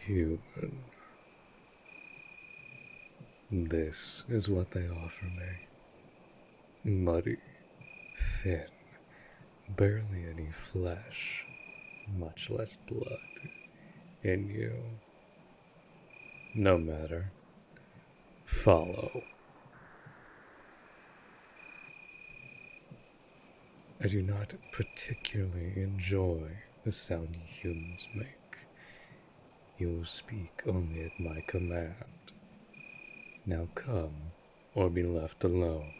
Human. This is what they offer me. Muddy, thin, barely any flesh, much less blood in you. No matter. Follow. I do not particularly enjoy the sound humans make. You will speak only at my command. Now come, or be left alone.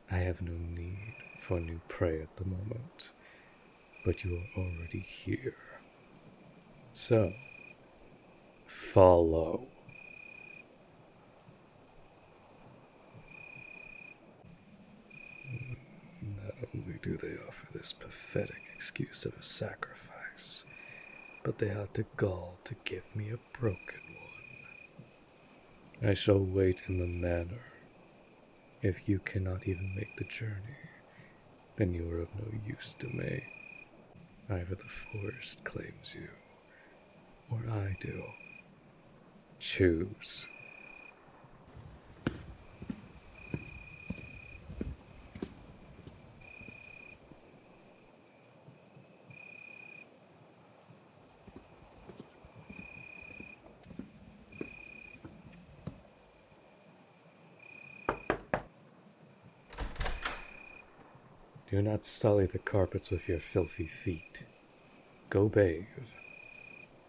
I have no need for new prey at the moment, but you are already here. So, follow. Not only do they offer this pathetic excuse of a sacrifice, but they had the gall to give me a broken one. I shall wait in the manor. If you cannot even make the journey, then you are of no use to me. Either the forest claims you, or I do. Choose. Do not sully the carpets with your filthy feet. Go bathe.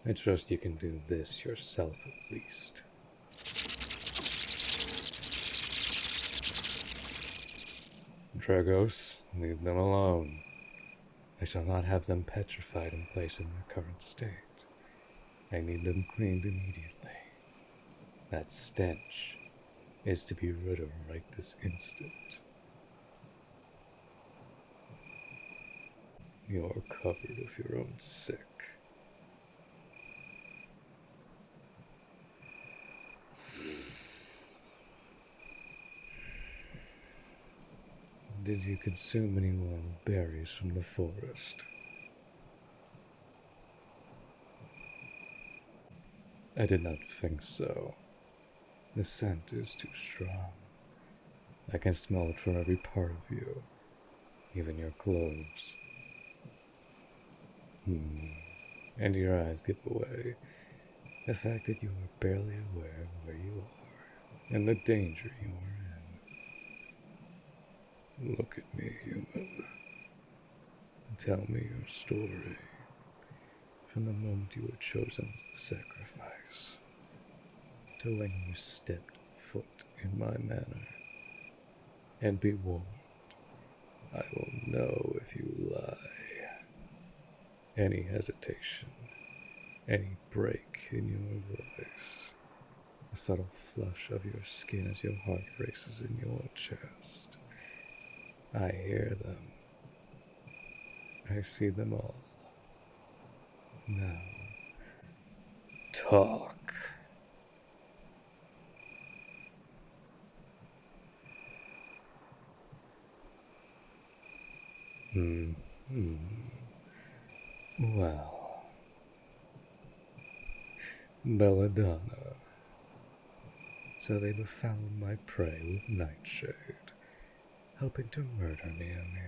I trust you can do this yourself at least. Dragos, leave them alone. I shall not have them petrified and placed in their current state. I need them cleaned immediately. That stench is to be rid of right this instant. You are covered with your own sick. Did you consume any wild berries from the forest? I did not think so. The scent is too strong. I can smell it from every part of you, even your clothes. And your eyes give away the fact that you are barely aware of where you are and the danger you are in. Look at me, human. Tell me your story. From the moment you were chosen as the sacrifice, to when you stepped foot in my manor. And be warned, I will know if you lie. Any hesitation, any break in your voice, a subtle flush of your skin as your heart races in your chest. I hear them. I see them all. Now, talk. Well, Belladona. So they befouled my prey with nightshade, helping to murder me in the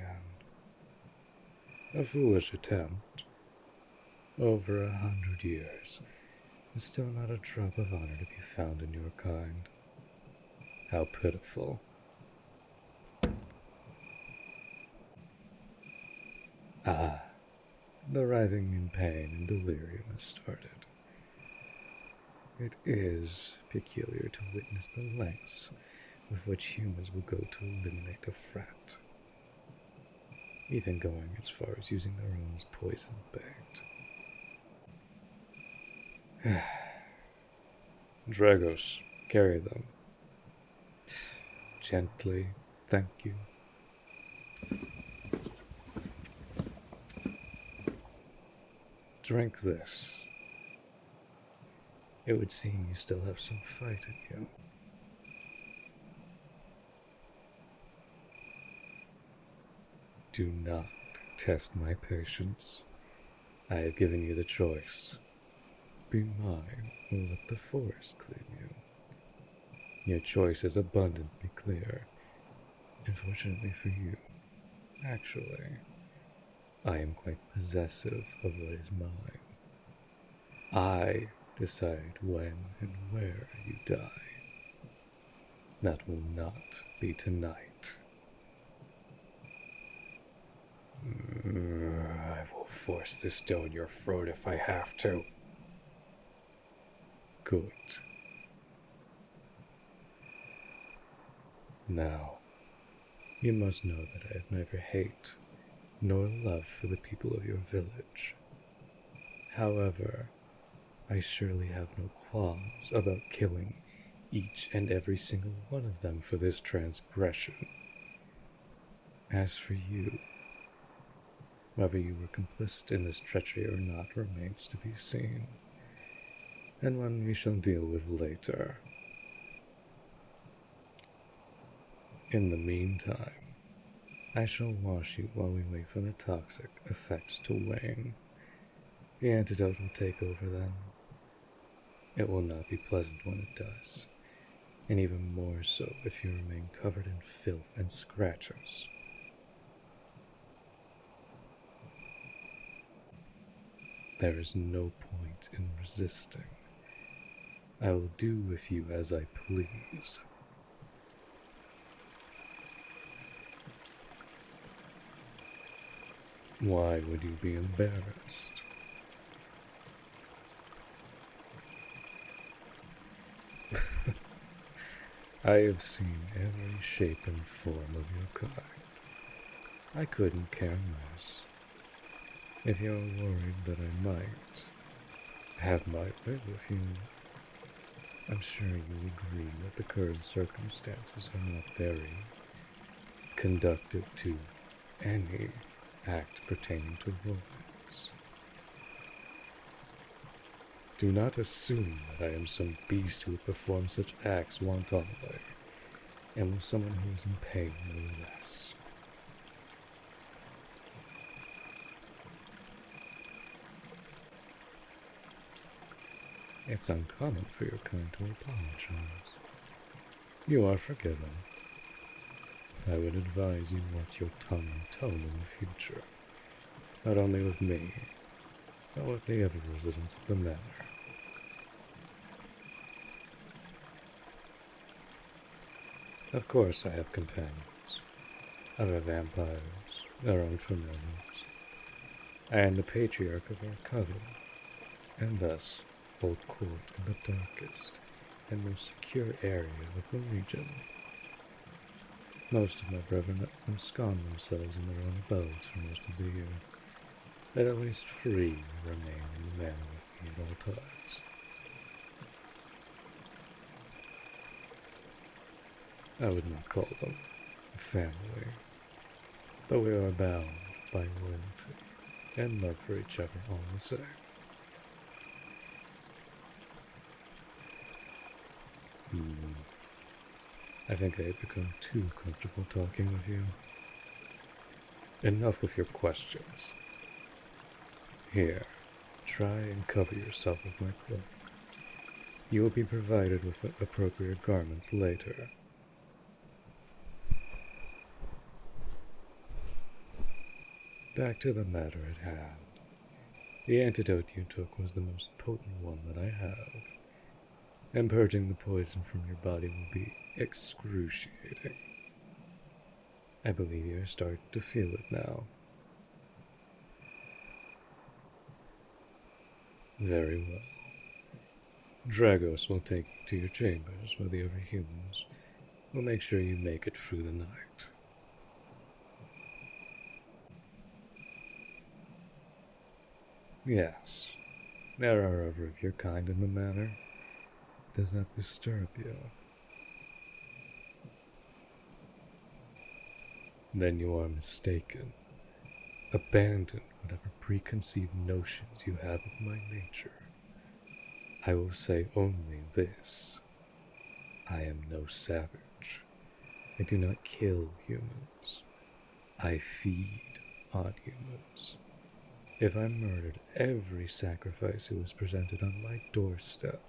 end. A foolish attempt. Over 100 years, and still not a drop of honor to be found in your kind. How pitiful. Ah, the writhing in pain and delirium has started. It is peculiar to witness the lengths with which humans will go to eliminate a frat, even going as far as using their own as poison bait. Dragos, carry them. Gently, thank you. Drink this. It would seem you still have some fight in you. Do not test my patience. I have given you the choice. be mine or let the forest claim you. Your choice is abundantly clear. Unfortunately for you, actually, I am quite possessive of what is mine. I decide when and where you die. That will not be tonight. I will force this down your throat if I have to. Good. Now, you must know that I have neither hate nor love for the people of your village. However, I surely have no qualms about killing each and every single one of them for this transgression. As for you, whether you were complicit in this treachery or not remains to be seen, and one we shall deal with later. In the meantime, I shall wash you while we wait for the toxic effects to wane. The antidote will take over then. It will not be pleasant when it does, and even more so if you remain covered in filth and scratches. There is no point in resisting. I will do with you as I please. Why would you be embarrassed? I have seen every shape and form of your kind. I couldn't care less. If you're worried that I might have my way with you, I'm sure you agree that the current circumstances are not very conducive to any act pertaining to romance. Do not assume that I am some beast who would perform such acts wantonly, and with someone who is in pain no less. It's uncommon for your kind to apologize. You are forgiven. I would advise you watch your tongue and tone in the future, not only with me, but with the other residents of the manor. Of course I have companions, other vampires, their own familiars. I am the patriarch of our coven, and thus hold court in the darkest and most secure area of the region. Most of my brethren ensconce themselves in their own abodes for most of the year, but at least 3 remain in the manor with me at all times. I would not call them family, but we are bound by loyalty and love for each other all the same. I think I have become too comfortable talking with you. Enough with your questions. Here, try and cover yourself with my cloak. You will be provided with appropriate garments later. Back to the matter at hand. The antidote you took was the most potent one that I have, and purging the poison from your body will be excruciating. I believe you're starting to feel it now. Very well. Dragos will take you to your chambers where the other humans will make sure you make it through the night. Yes, there are other of your kind in the manor. Does that disturb you? Then you are mistaken. Abandon whatever preconceived notions you have of my nature. I will say only this. I am no savage. I do not kill humans. I feed on humans. If I murdered every sacrifice who was presented on my doorstep,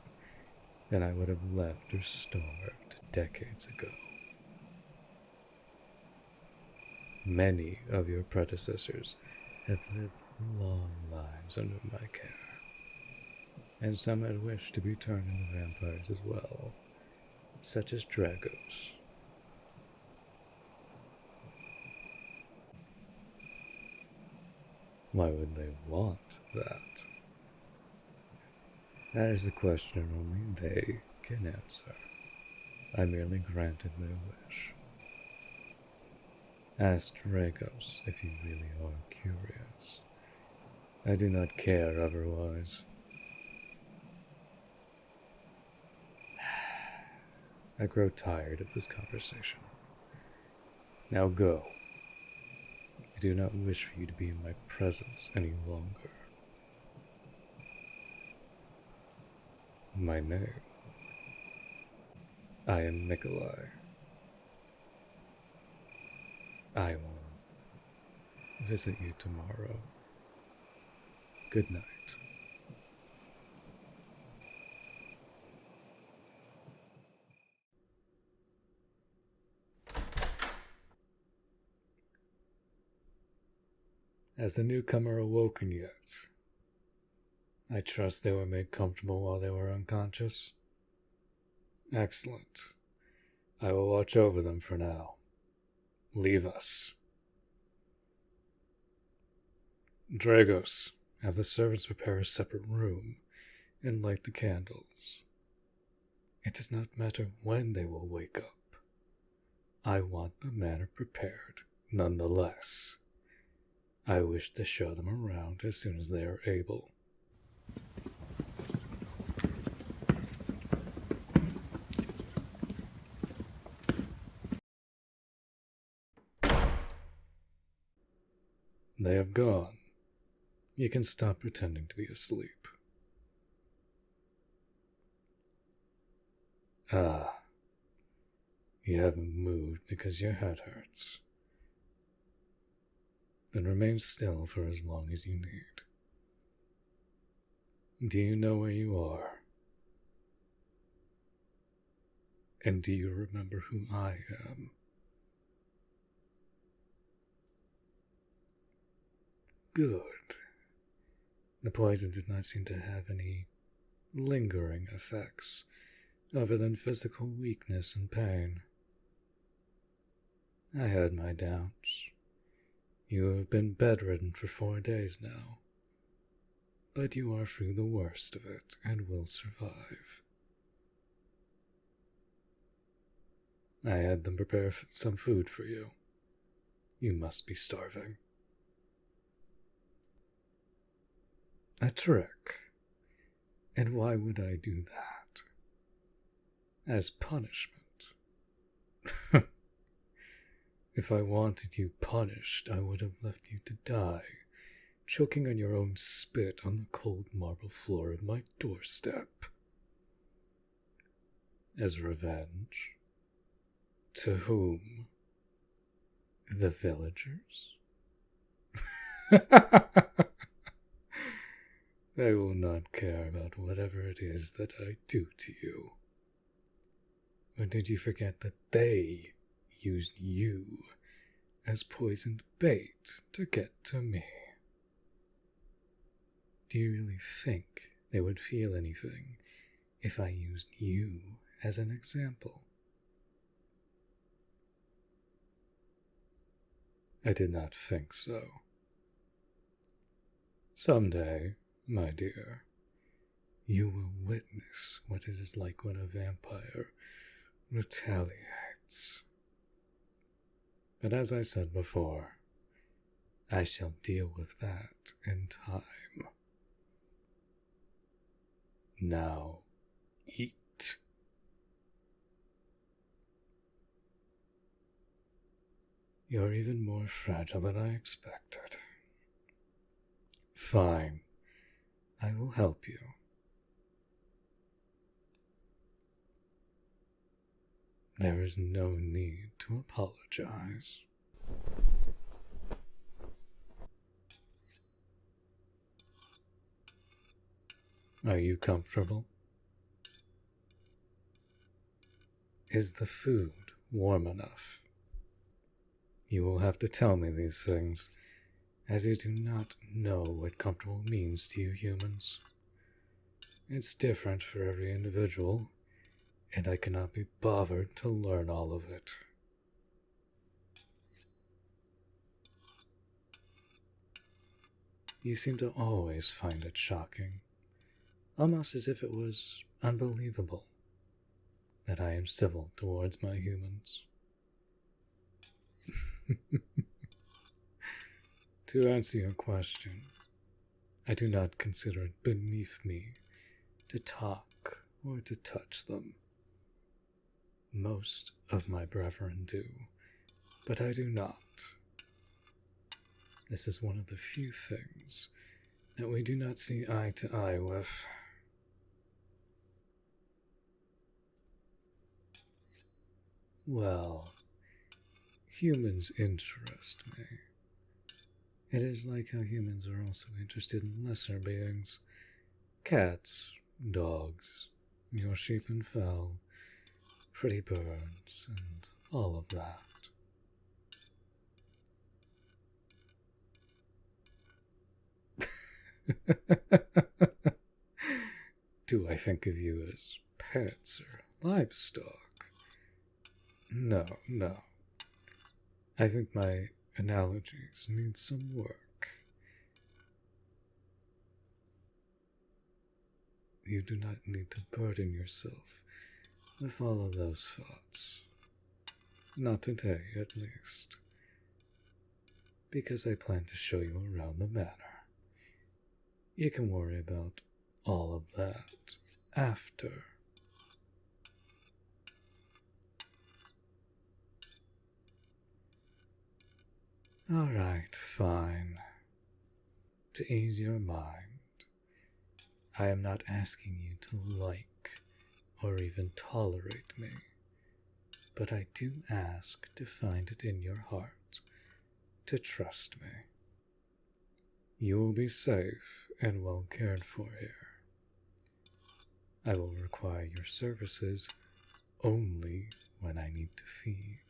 then I would have left or starved decades ago. Many of your predecessors have lived long lives under my care, and some had wished to be turned into vampires as well, such as Dragos. Why would they want that? That is the question only they can answer. I merely granted their wish. Ask Dragos if you really are curious. I do not care otherwise. I grow tired of this conversation. Now go. I do not wish for you to be in my presence any longer. My name. I am Nikolai. I will visit you tomorrow. Good night. Has the newcomer awoken yet? I trust they were made comfortable while they were unconscious. Excellent. I will watch over them for now. Leave us. Dragos, have the servants prepare a separate room and light the candles. It does not matter when they will wake up. I want the manor prepared, nonetheless. I wish to show them around as soon as they are able. They have gone. You can stop pretending to be asleep. Ah, you haven't moved because your head hurts. Then remain still for as long as you need. Do you know where you are? And do you remember who I am? Good. The poison did not seem to have any lingering effects, other than physical weakness and pain. I had my doubts. You have been bedridden for 4 days now, but you are through the worst of it and will survive. I had them prepare some food for you. You must be starving. A trick. And why would I do that? As punishment. If I wanted you punished, I would have left you to die, choking on your own spit on the cold marble floor of my doorstep. As revenge. To whom? The villagers? They will not care about whatever it is that I do to you. Or did you forget that they used you as poisoned bait to get to me? Do you really think they would feel anything if I used you as an example? I did not think so. Someday, my dear, you will witness what it is like when a vampire retaliates. But as I said before, I shall deal with that in time. Now, eat. You're even more fragile than I expected. Fine. I will help you. There is no need to apologize. Are you comfortable? Is the food warm enough? You will have to tell me these things, as you do not know what comfortable means to you humans. It's different for every individual, and I cannot be bothered to learn all of it. You seem to always find it shocking, almost as if it was unbelievable, that I am civil towards my humans. To answer your question, I do not consider it beneath me to talk or to touch them. Most of my brethren do, but I do not. This is one of the few things that we do not see eye to eye with. Well, humans interest me. It is like how humans are also interested in lesser beings. Cats, dogs, your sheep and fowl, pretty birds, and all of that. Do I think of you as pets or livestock? No, no. I think my analogies need some work. You do not need to burden yourself with all of those thoughts. Not today, at least. Because I plan to show you around the manor. You can worry about all of that after. Alright, fine. To ease your mind, I am not asking you to like or even tolerate me, but I do ask to find it in your heart to trust me. You will be safe and well cared for here. I will require your services only when I need to feed,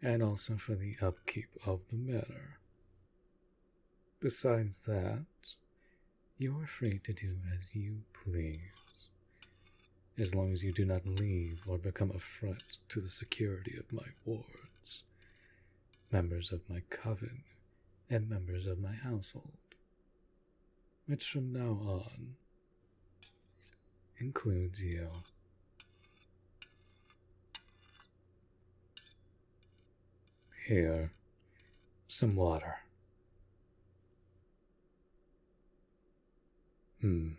and also for the upkeep of the manor. Besides that, you are free to do as you please, as long as you do not leave or become a threat to the security of my wards, members of my coven, and members of my household, which from now on includes you. Here, some water. You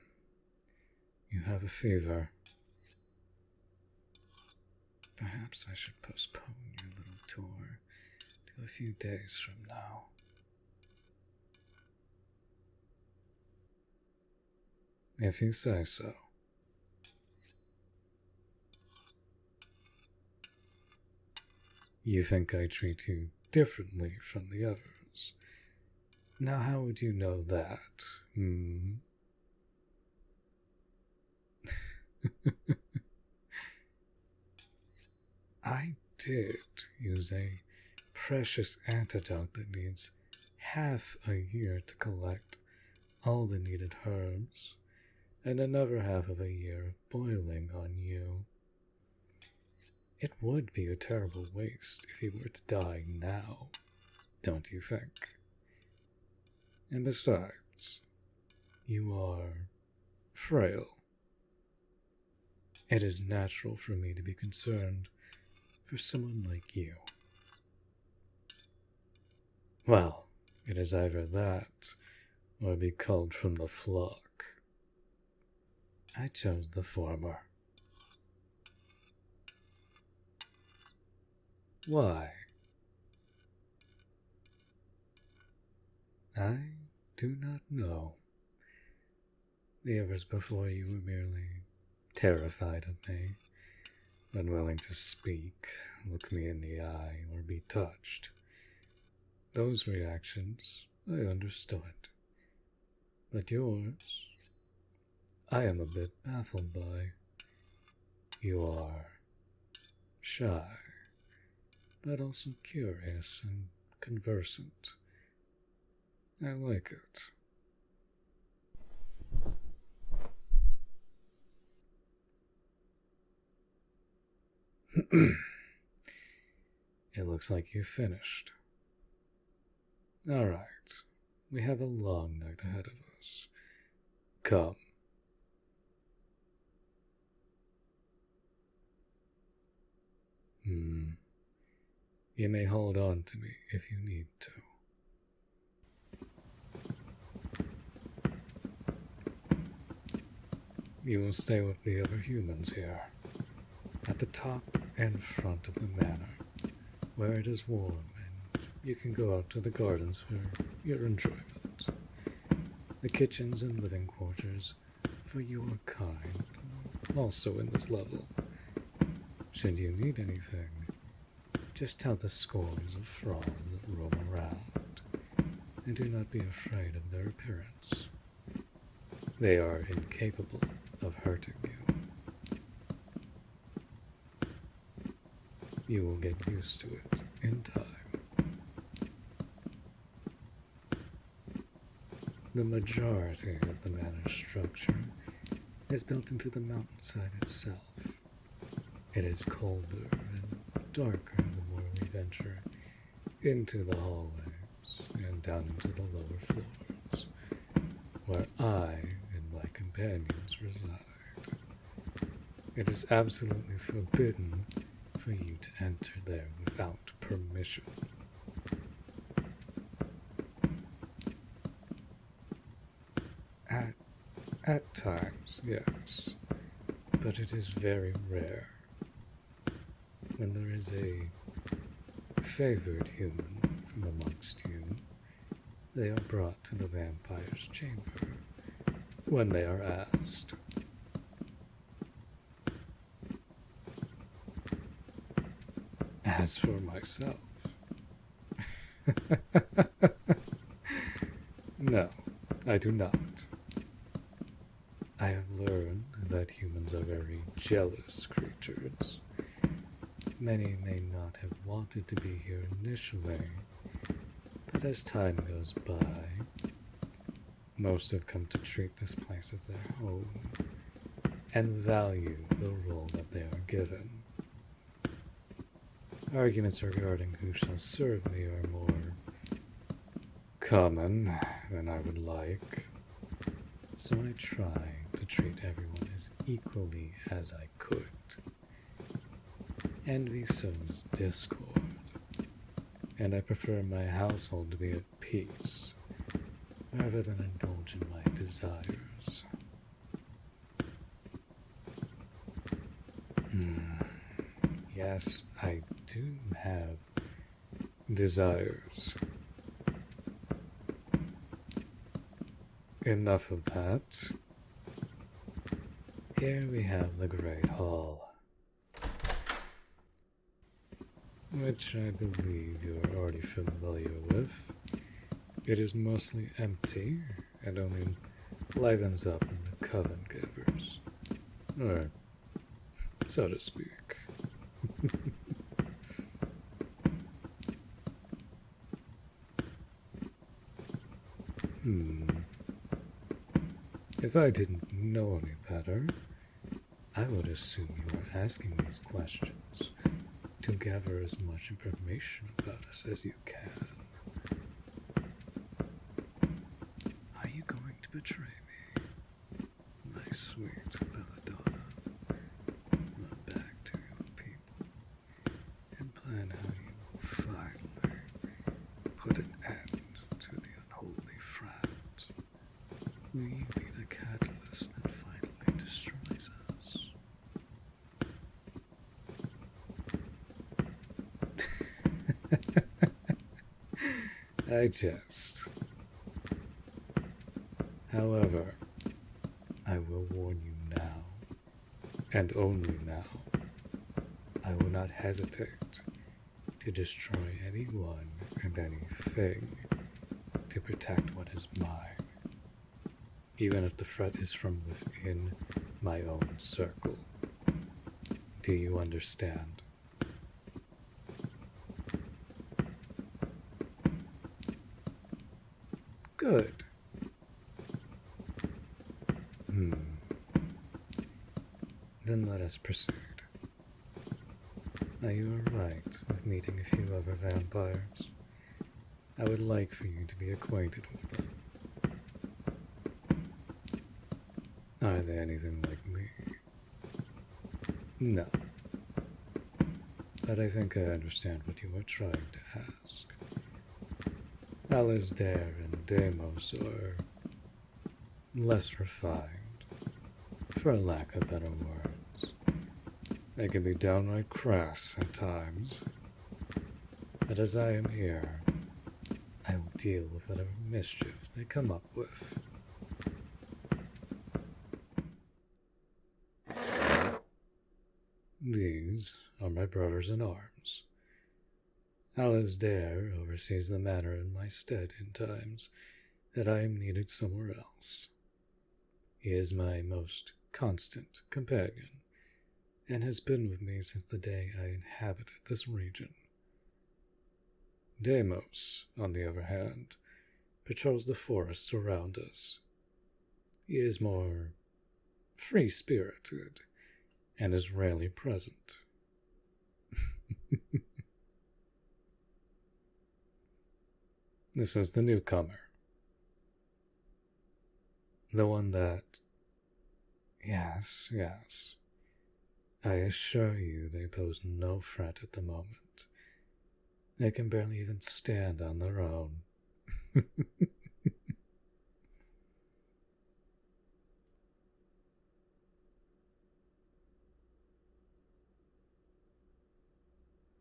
have a fever. Perhaps I should postpone your little tour to a few days from now. If you say so. You think I treat you differently from the others. Now how would you know that, I did use a precious antidote that needs half a year to collect all the needed herbs, and another half of a year of boiling on you. It would be a terrible waste if you were to die now, don't you think? And besides, you are frail. It is natural for me to be concerned for someone like you. Well, it is either that or be culled from the flock. I chose the former. Why? I do not know. The others before you were merely terrified of me, unwilling to speak, look me in the eye, or be touched. Those reactions I understood. But yours, I am a bit baffled by. You are shy, but also curious and conversant. I like it. It looks like you finished. All right, we have a long night ahead of us. Come. You may hold on to me if you need to. You will stay with the other humans here, at the top and front of the manor, where it is warm and you can go out to the gardens for your enjoyment. The kitchens and living quarters for your kind, also in this level. Should you need anything, just tell the scores of thralls that roam around, and do not be afraid of their appearance. They are incapable of hurting you. You will get used to it in time. The majority of the manor structure is built into the mountainside itself. It is colder and darker the more we venture into the hallways and down into the lower floors, where I and my companions reside. It is absolutely forbidden for you to enter there without permission. At times, yes, but it is very rare. When there is a favored human from amongst you, they are brought to the vampire's chamber when they are asked. As for myself, no, I do not. I have learned that humans are very jealous creatures. Many may not have wanted to be here initially, but as time goes by, most have come to treat this place as their home and value the role that they are given. Arguments regarding who shall serve me are more common than I would like, so I try to treat everyone as equally as I could. Envy sows discord, and I prefer my household to be at peace, rather than indulge in my desires. Yes, I do have desires. Enough of that. Here we have the Great Hall, which I believe you are already familiar with. It is mostly empty and only livens up when the Coven gathers, or so to speak. If I didn't know any better, I would assume you were asking these questions to gather as much information about us as you can. Are you going to betray me, my sweet Belladonna? Run back to your people and plan how you will finally put an end to the unholy frat. Will you be the catalyst that finally destroys us? I jest. However, I will warn you now, and only now, I will not hesitate to destroy anyone and anything to protect what is mine. even if the threat is from within my own circle. Do you understand? Good. Then let us proceed. Now you are right with meeting a few other vampires. I would like for you to be acquainted with them. Are they anything like me? No. But I think I understand what you are trying to ask. Alasdair and Deimos are less refined, for lack of better words. They can be downright crass at times. But as I am here, I will deal with whatever mischief they come up with. These are my brothers in arms. Alasdair oversees the manor in my stead in times that I am needed somewhere else. He is my most constant companion, and has been with me since the day I inhabited this region. Deimos, on the other hand, patrols the forests around us. He is more free-spirited, and is rarely present. This is the newcomer. The one that... Yes. I assure you they pose no threat at the moment. They can barely even stand on their own.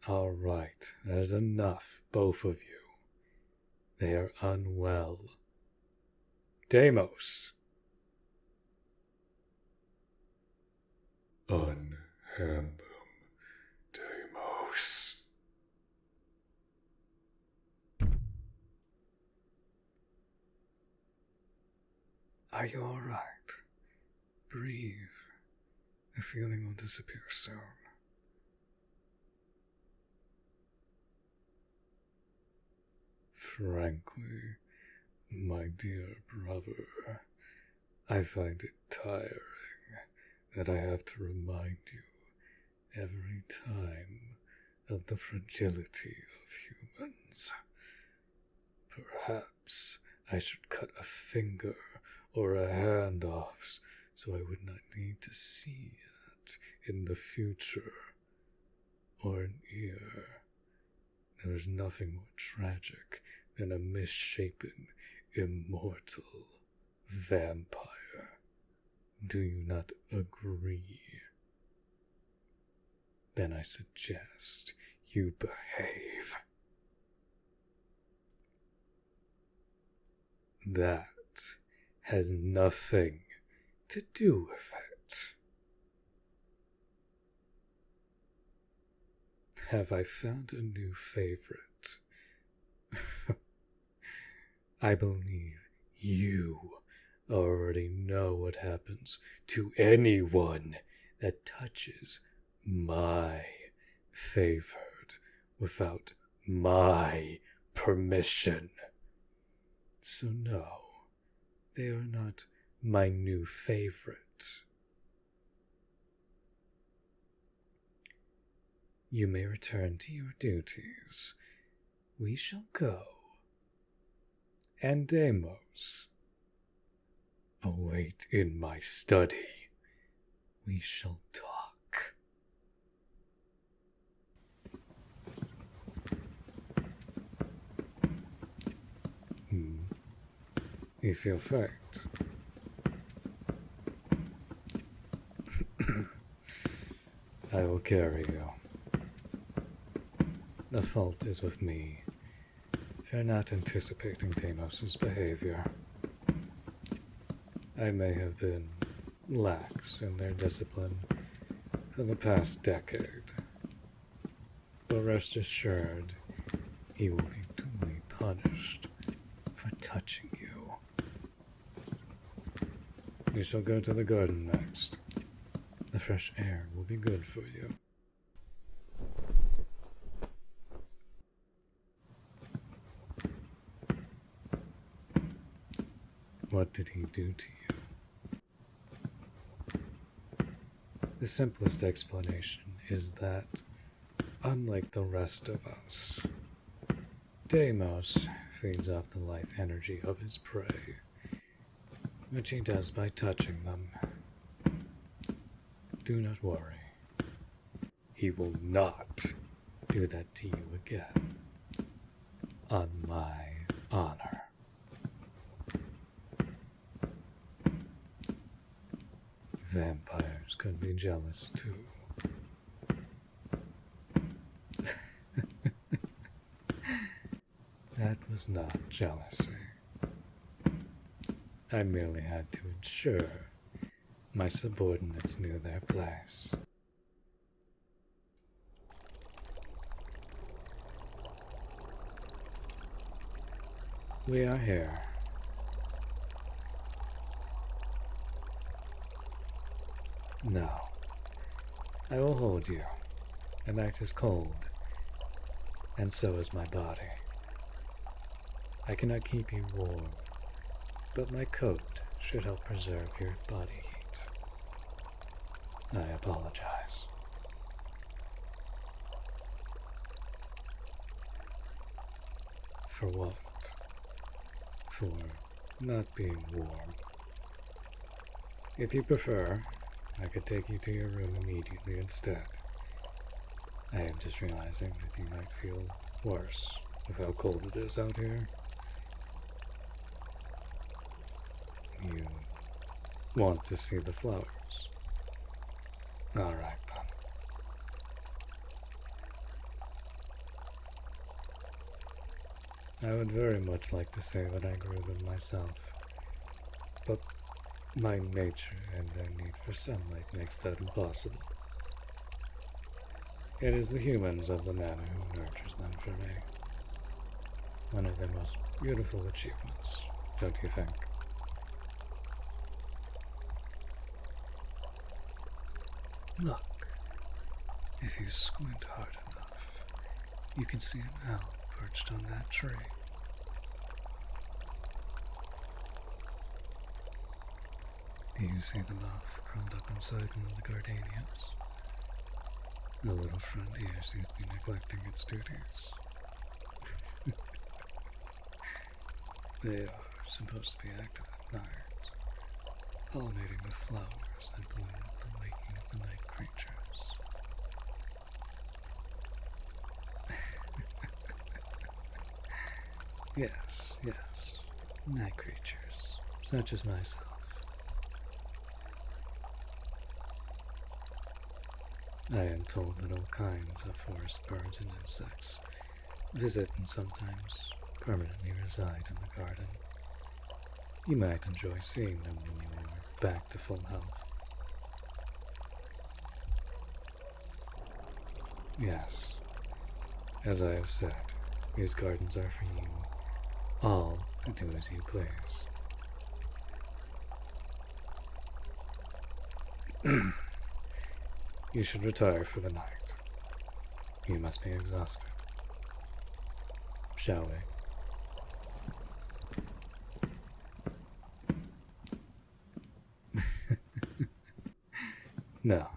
All right, that is enough, both of you. They are unwell. Deimos! Unhand them, Deimos. Are you all right? Breathe. The feeling will disappear soon. Frankly, my dear brother, I find it tiring that I have to remind you every time of the fragility of humans. Perhaps I should cut a finger or a hand off so I would not need to see it in the future or an ear. There is nothing more tragic than a misshapen, immortal vampire. Do you not agree? Then I suggest you behave. That has nothing to do with it. Have I found a new favorite? I believe you already know what happens to anyone that touches my favored without my permission. So no, they are not my new favorite. You may return to your duties. We shall go. And Deimos, await in my study. We shall talk. You feel faint. I will carry you. The fault is with me for not anticipating Deimos' behavior. I may have been lax in their discipline for the past decade, but rest assured, he will be duly punished for touching you. You shall go to the garden next. The fresh air will be good for you. What did he do to you? The simplest explanation is that, unlike the rest of us, Deimos feeds off the life energy of his prey, which he does by touching them. Do not worry. He will not do that to you again. On my honor. Vampires could be jealous too. That was not jealousy. I merely had to ensure my subordinates knew their place. We are here. Now, I will hold you. The night is cold, and so is my body. I cannot keep you warm, but my coat should help preserve your body heat. I apologize. For what? For not being warm. If you prefer, I could take you to your room immediately instead. I am just realizing that you might feel worse with how cold it is out here. You want to see the flowers? Alright then. I would very much like to say that I grew them myself, but my nature and their need for sunlight makes that impossible. It is the humans of the manor who nurtures them for me. One of their most beautiful achievements, don't you think? Look, if you squint hard enough, you can see an owl perched on that tree. Do you see the moth curled up inside one of the gardenias? The little front ear seems to be neglecting its duties. They are supposed to be active at night, pollinating the flowers that bloom at the waking of the night creatures. Yes, night creatures, such as myself. I am told that all kinds of forest birds and insects visit and sometimes permanently reside in the garden. You might enjoy seeing them when you are back to full health. Yes, as I have said, these gardens are for you all to do as you please. You should retire for the night. You must be exhausted. Shall we? No,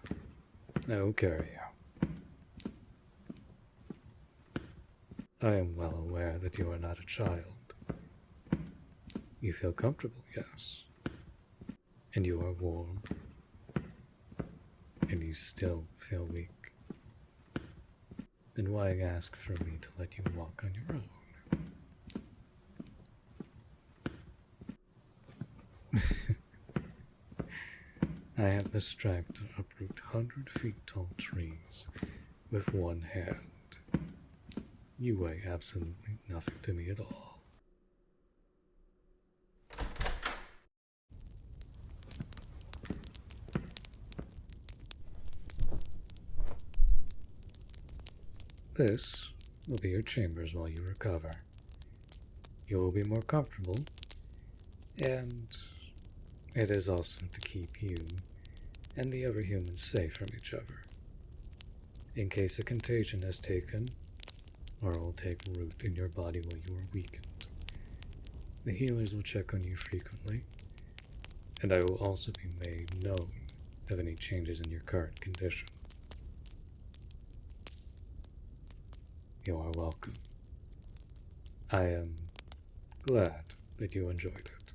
I will carry you. I am well aware that you are not a child. You feel comfortable, yes. And you are warm. And you still feel weak. Then why ask for me to let you walk on your own? I have the strength to uproot 100-feet tall trees with one hand. You weigh absolutely nothing to me at all. This will be your chambers while you recover. You will be more comfortable, and It is also to keep you and the other humans safe from each other, in case a contagion has taken or will take root in your body while you are weakened. The healers will check on you frequently, and I will also be made known of any changes in your current condition. You are welcome. I am glad that you enjoyed it.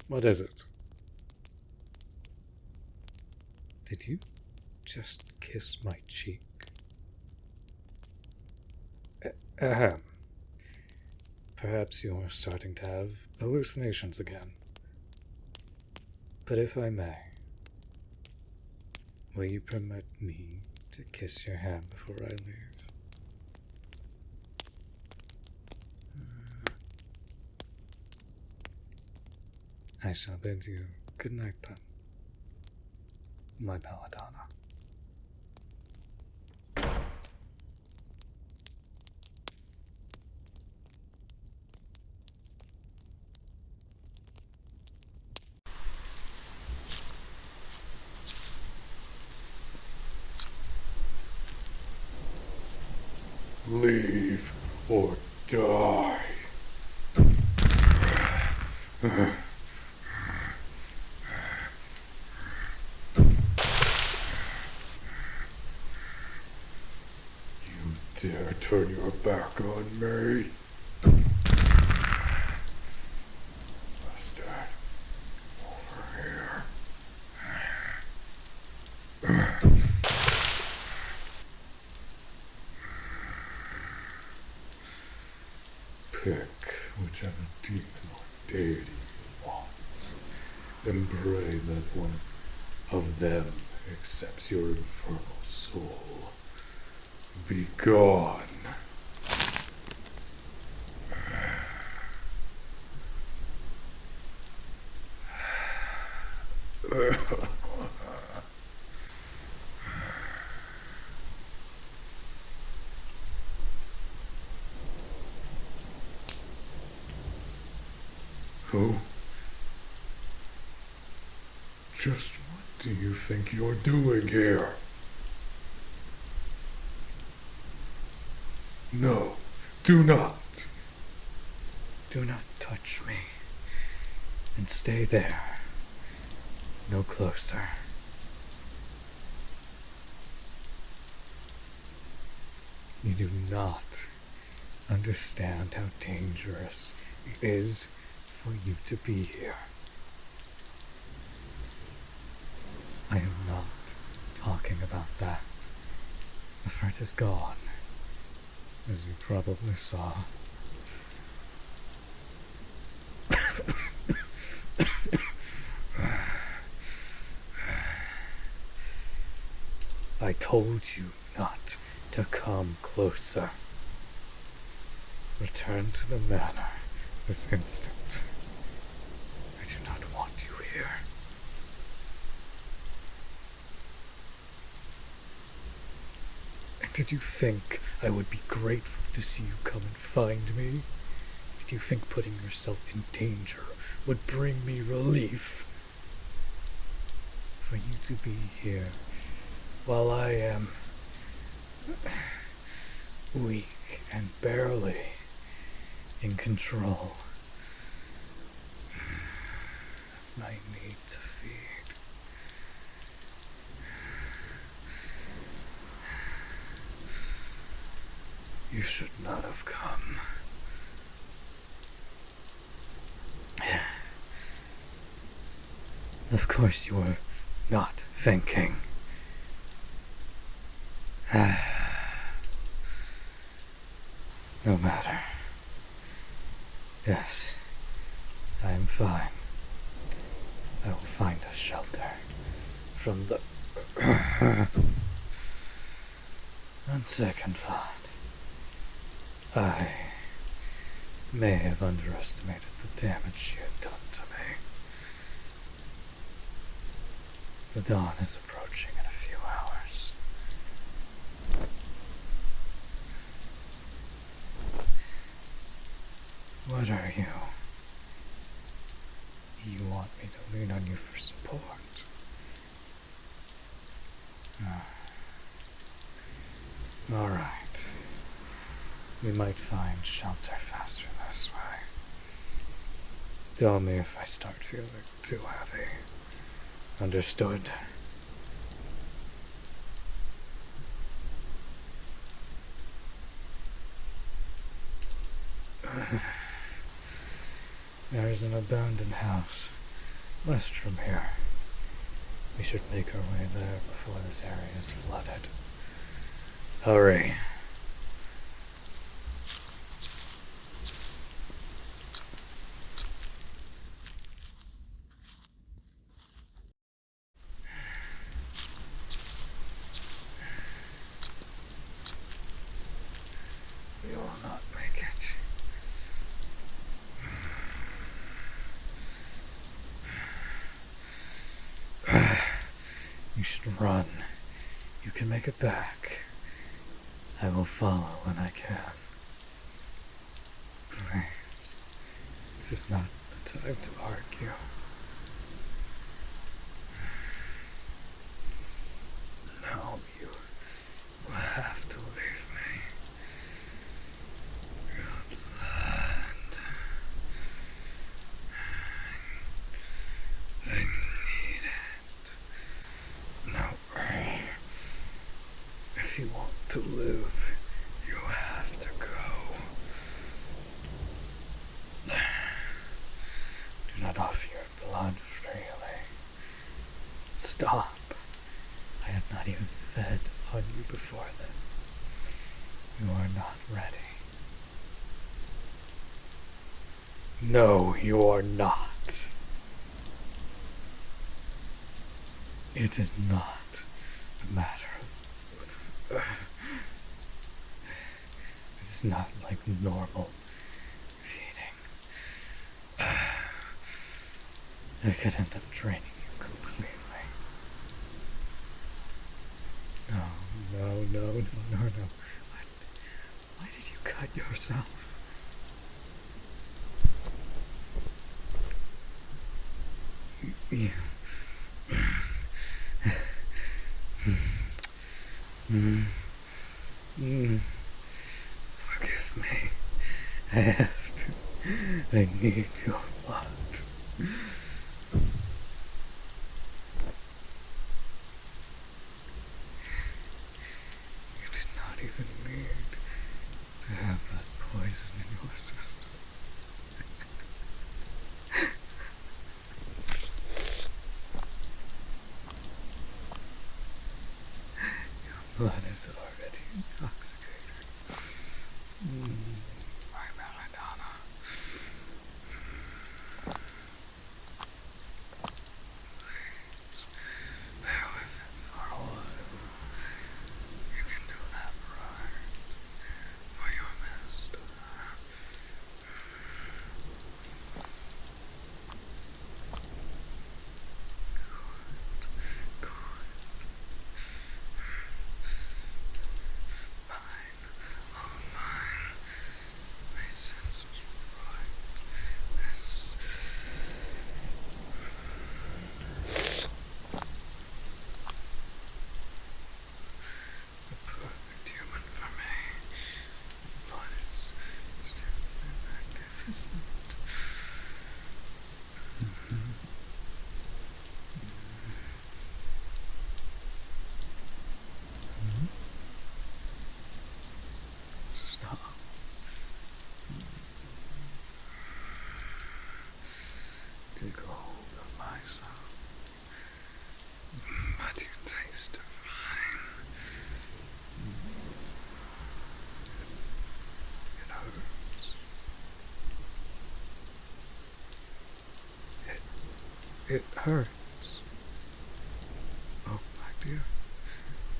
What is it? Did you just kiss my cheek? Ahem. Perhaps you are starting to have hallucinations again. But if I may, will you permit me to kiss your hand before I leave? I shall bid you good night then, my Belladonna. Leave or die. You dare turn your back on me? Bastard. Over here. Pick whichever demon or deity you want, and pray that one of them accepts your infernal soul. Be gone. Who? Just what do you think you're doing here? No, do not. Do not touch me, and stay there. No closer. You do not understand how dangerous it is for you to be here. I am not talking about that. The threat is gone, as you probably saw. I told you not to come closer. Return to the manor this instant. I do not want you here. And did you think I would be grateful to see you come and find me? Did you think putting yourself in danger would bring me relief? For you to be here while I am weak and barely in control of my need to feed. You should not have come. Of course you were not thinking. No matter. Yes, I am fine. I will find a shelter from the... On second thought, I may have underestimated the damage you had done to me. The dawn is approaching in a few hours. What are you? You want me to lean on you for support? All right. We might find shelter faster this way. Tell me if I start feeling too heavy. Understood? There's an abandoned house west from here. We should make our way there before this area is flooded. Hurry. We will not make it. You should run. You can make it back. I will follow when I can. Please. This is not the time to argue. No, you will have to leave me. Your blood. I need it. No. If you want to live, you have to go. Do not offer your blood freely. Stop. I have not even fed on you before this. You are not ready. No, you are not. It is not a matter of... This is not like normal feeding. I could end up draining you completely. No. Why did you cut yourself? You... Forgive me. I have to. I need your blood. You did not even need to have that poison in your system. Your blood is already intoxicated. My Belladona. Please, bear with it for a while. You can do that right for your master. Good. Mine. Oh, mine. My sense was right. This... The perfect human for me. Blood is simply magnificent. Stop. Take a hold of myself. But you taste divine. It hurts. It hurts. Oh, my dear.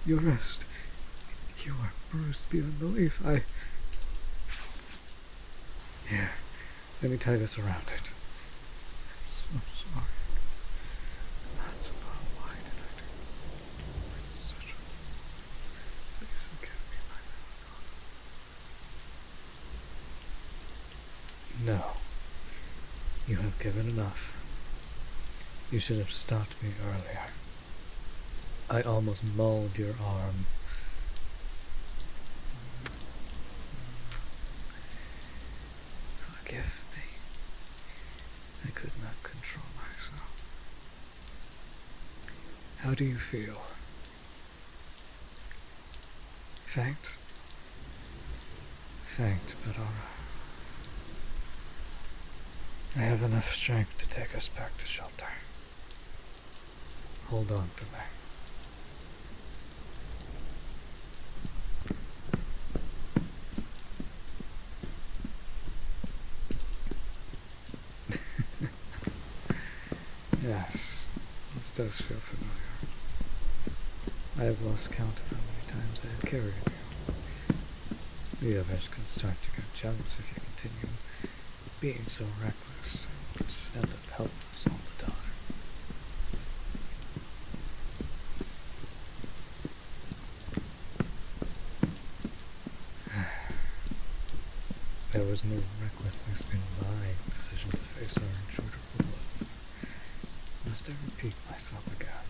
Your wrist. You are bruised beyond belief. Here, let me tie this around it. I'm so sorry. That's not why did I do such a... Please forgive me, my No. You have given enough. You should have stopped me earlier. I almost mauled your arm. Forgive me. I could not control myself. How do you feel? Faint? Faint, but alright. I have enough strength to take us back to shelter. Hold on to me. Yes, this does feel familiar. I have lost count of how many times I have carried you. The others can start to get jealous if you continue being so reckless and end up helpless all the time. There was no recklessness in my decision to face our intruder for love. Must I repeat myself again?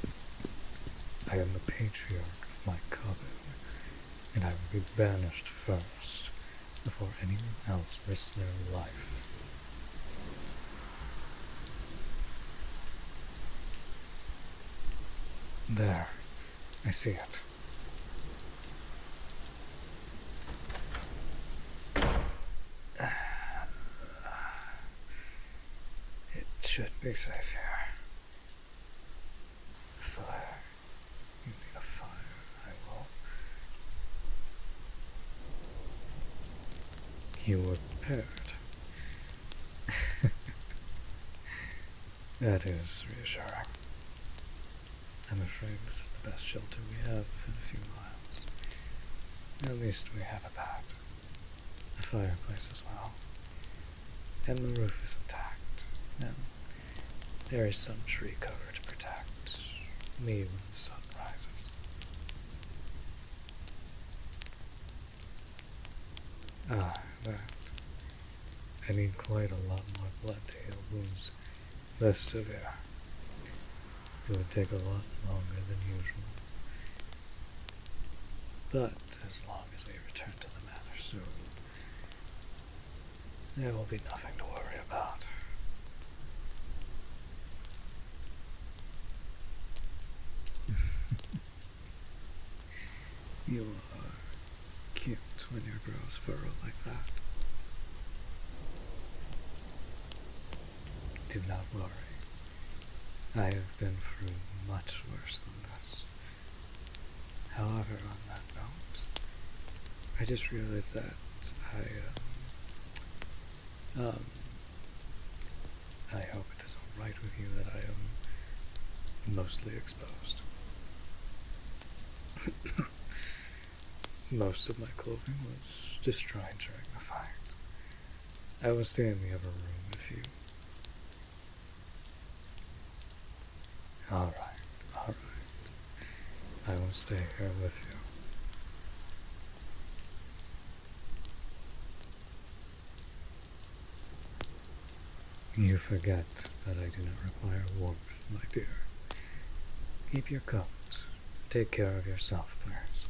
I am the patriarch of my coven, and I will be banished first, before anyone else risks their life. There, I see it. It should be safe here. Fire. You need a fire. I will. You were prepared. That is reassuring. I'm afraid this is the best shelter we have within a few miles. At least we have a bed, a fireplace as well, and the roof is intact, and there is some tree cover to protect me when the sun rises. That. I need quite a lot more blood to heal wounds less severe. It would take a lot longer than usual. But as long as we return to the manor soon, there will be nothing to worry about. You are cute when your brows furrow like that. Do not worry. I have been through much worse than this. However, on that note, I just realized that I hope it is alright with you that I am mostly exposed. Most of my clothing was destroyed during the fight. I will stay in the other room with you. Alright. I will stay here with you. You forget that I do not require warmth, my dear. Keep your coat. Take care of yourself, please.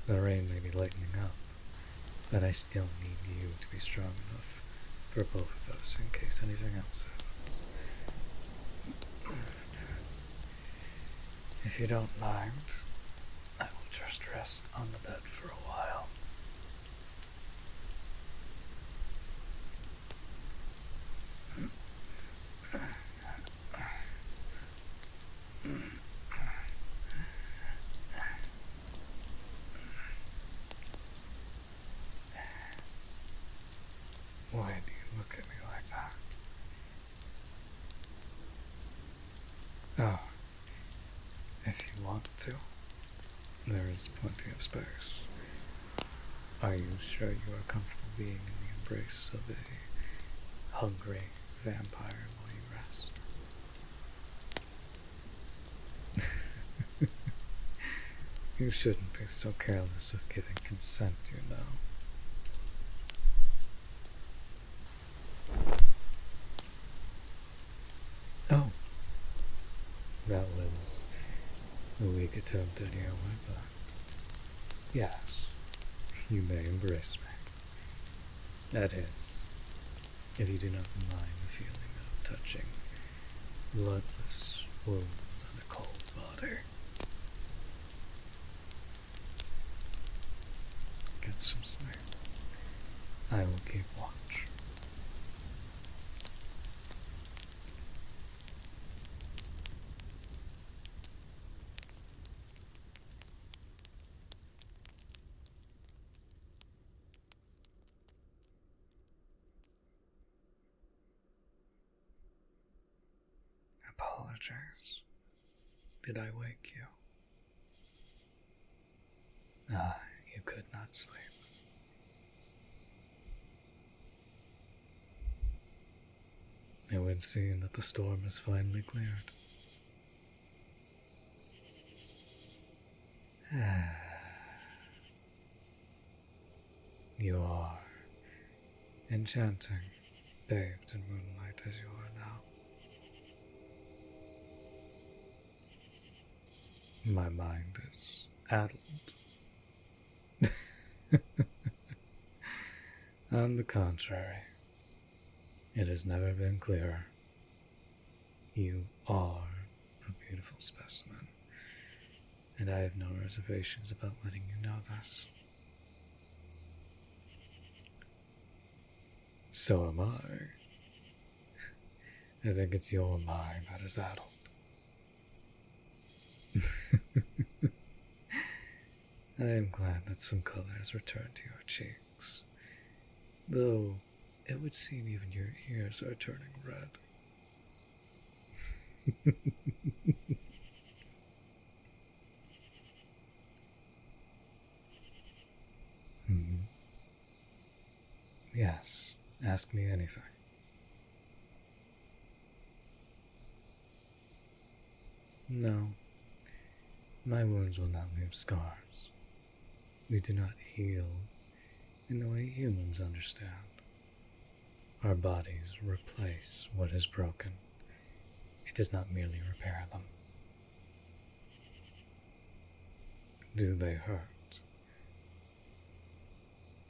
The rain may be lightening up, but I still need you to be strong enough for both of us in case anything else happens. If you don't mind, I will just rest on the bed for a while. Why do you look at me like that? Oh, if you want to, there is plenty of space. Are you sure you are comfortable being in the embrace of a hungry vampire while you rest? You shouldn't be so careless of giving consent, you know. A weak attempt anyway, but yes, you may embrace me. That is, if you do not mind the feeling of touching bloodless wounds on a cold body. Get some sleep. I will keep watch. Apologize. Did I wake you? Ah, you could not sleep. It would seem that the storm is finally cleared. You are enchanting, bathed in moonlight as you are now. My mind is addled. On the contrary, it has never been clearer. You are a beautiful specimen, and I have no reservations about letting you know this. So am I. I think it's your mind that is addled. I am glad that some color has returned to your cheeks, though it would seem even your ears are turning red. Hmm. Yes, ask me anything. No, my wounds will not leave scars. We do not heal in the way humans understand. Our bodies replace what is broken. It does not merely repair them. Do they hurt?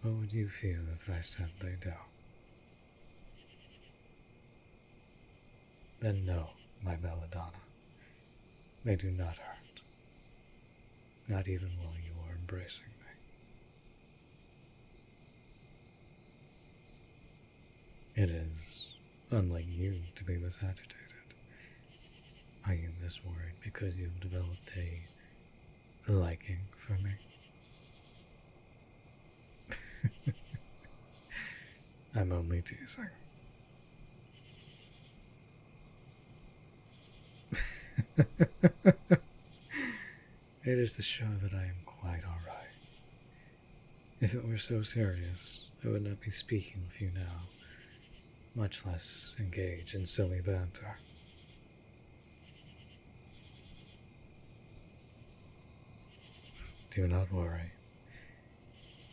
What would you feel if I said they do? Then no, my Belladonna. They do not hurt. Not even while you are embracing me. It is unlike you to be this agitated. Are you this worried because you've developed a liking for me? I'm only teasing. It is to show that I am quite alright. If it were so serious, I would not be speaking with you now, much less engage in silly banter. Do not worry.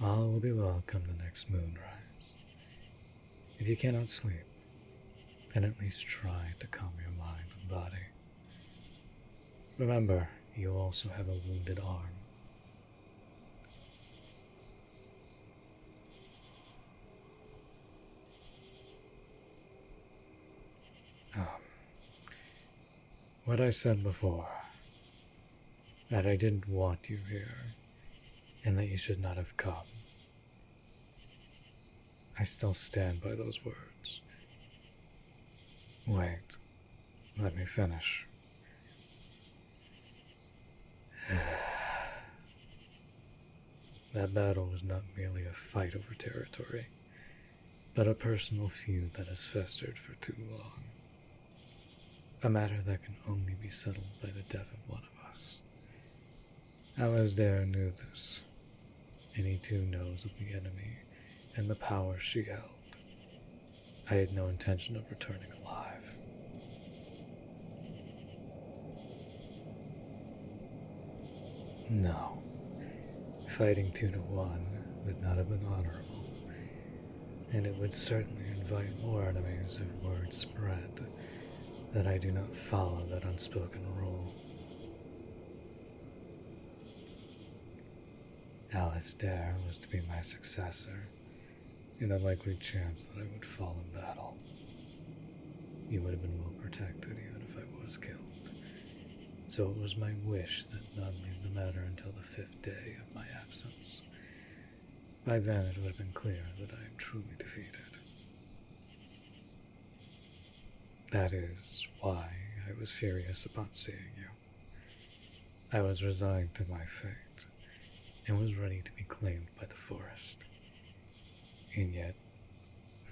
All will be well come the next moonrise. If you cannot sleep, then at least try to calm your mind and body. Remember, you also have a wounded arm. What I said before, that I didn't want you here, and that you should not have come. I still stand by those words. Wait, let me finish. That battle was not merely a fight over territory, but a personal feud that has festered for too long. A matter that can only be settled by the death of one of us. Alasdair knew this, and he too knows of the enemy and the power she held. I had no intention of returning alive. No. Fighting 2-1 would not have been honorable, and it would certainly invite more enemies if word spread that I do not follow that unspoken rule. Alistair was to be my successor, an unlikely chance that I would fall in battle. He would have been well protected even if I was killed, so it was my wish that none leave the manor until the 5th day of my absence. By then it would have been clear that I am truly defeated. That is why I was furious upon seeing you. I was resigned to my fate, and was ready to be claimed by the forest. And yet,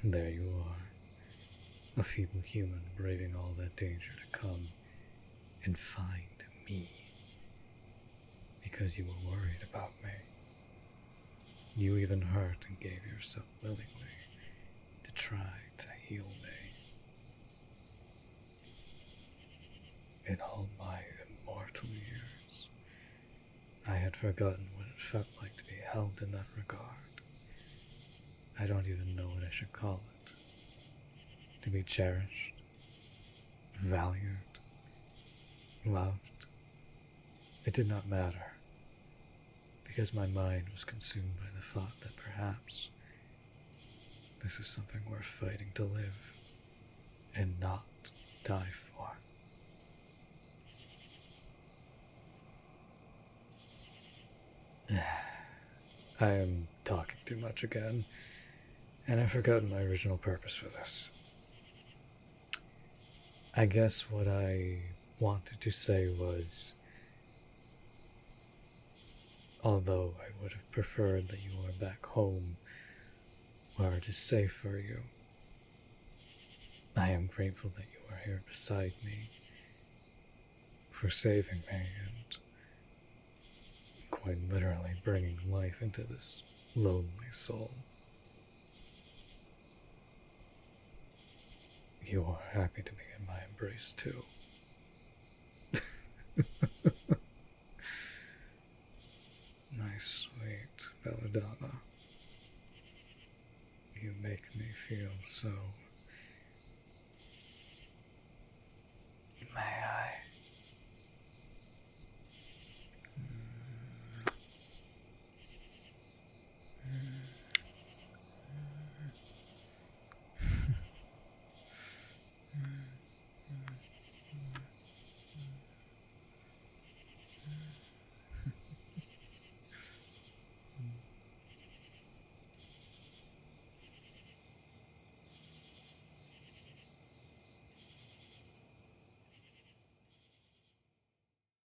there you are, a feeble human braving all that danger to come and find me. Because you were worried about me. You even hurt and gave yourself willingly to try to heal me. In all my immortal years, I had forgotten what it felt like to be held in that regard. I don't even know what I should call it. To be cherished, valued, loved. It did not matter, because my mind was consumed by the thought that perhaps this is something worth fighting to live and not die for. I am talking too much again, and I've forgotten my original purpose for this. I guess what I wanted to say was, although I would have preferred that you were back home where it is safe for you, I am grateful that you are here beside me for saving me and quite literally bringing life into this lonely soul. You are happy to be in my embrace too. My sweet Belladonna, you make me feel so... May I?